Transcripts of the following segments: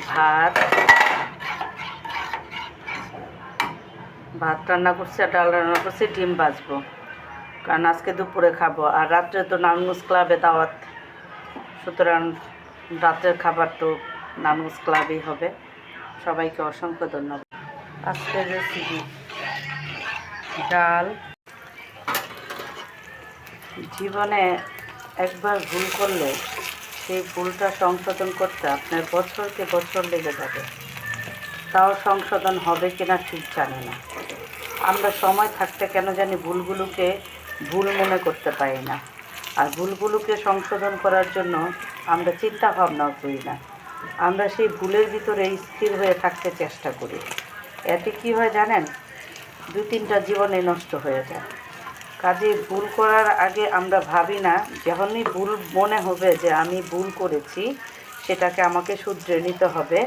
ভাত রান্না করছি আর ডাল রান্না করছি, ডিম ভাজবো, কারণ আজকে দুপুরে খাবো। আর রাত্রে তো নানুস ক্লাবে দাওয়াত, সুতরাং রাতের খাবার তো নানুস ক্লাবেই হবে। সবাইকে অসংখ্য ধন্যবাদ। আজকের রেসিপি ডাল। জীবনে একবার ভুল করলে সেই ভুলটা সংশোধন করতে আপনার বছরকে বছর লেগে যাবে, তাও সংশোধন হবে কিনা ঠিক জানি না। আমরা সময় থাকতে কেন জানি ভুলগুলোকে ভুল মনে করতে পারি না, আর ভুলগুলোকে সংশোধন করার জন্য আমরা চিন্তা ভাবনাও করি না। আমরা সেই ভুলের ভিতরে স্থির হয়ে থাকতে চেষ্টা করি। এতে কী হয় জানেন, 2-3টা জীবনে নষ্ট হয়ে যায়। কাজে ভুল করার আগে আমরা ভাবি না, যখনই ভুল মনে হবে যে আমি ভুল করেছি, সেটাকে আমাকে শুধরে নিতে হবে,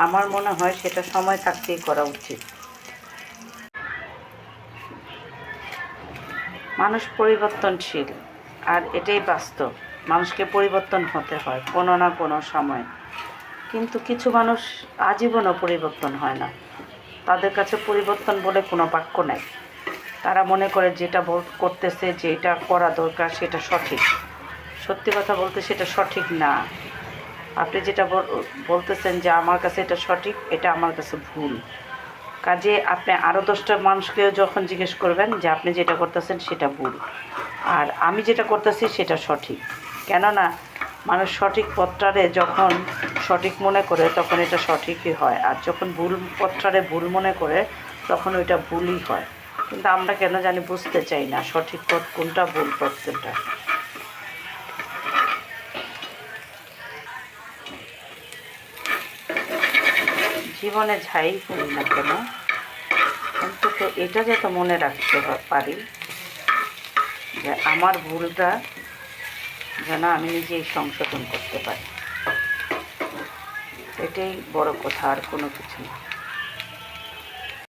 আমার মনে হয় সেটা সময় থাকতেই করা উচিত। মানুষ পরিবর্তনশীল, আর এটাই বাস্তব। মানুষকে পরিবর্তন হতে হয় কোনো না কোনো সময়, কিন্তু কিছু মানুষ আজীবনও পরিবর্তন হয় না। তাদের কাছে পরিবর্তন বলে কোনো বাক্য নাই। তারা মনে করে যেটা করতেছে, যেটা করা দরকার সেটা সঠিক। সত্যি কথা বলতে সেটা সঠিক না। আপনি যেটা বলতেছেন যে আমার কাছে এটা সঠিক, এটা আমার কাছে ভুল। কাজে আপনি আরও 10টা মানুষকে যখন জিজ্ঞেস করবেন যে আপনি যেটা করতেছেন সেটা ভুল, আর আমি যেটা করতেছি সেটা সঠিক। কেননা মানুষ সঠিক পথটারে যখন সঠিক মনে করে তখন এটা সঠিকই হয়, আর যখন ভুল পথটারে ভুল মনে করে তখন ওইটা ভুলই হয়। কিন্তু আমরা কেন জানি বুঝতে চাই না সঠিক পথ কোনটা, ভুল পথ কোনটা। জীবনে যাই করি না কেন, অন্তত এটা যাতে মনে রাখতে পারি যে আমার ভুলটা যেন আমি নিজেই সংশোধন করতে পারি। এটাই বড় কথা, আর কোনো কিছু না।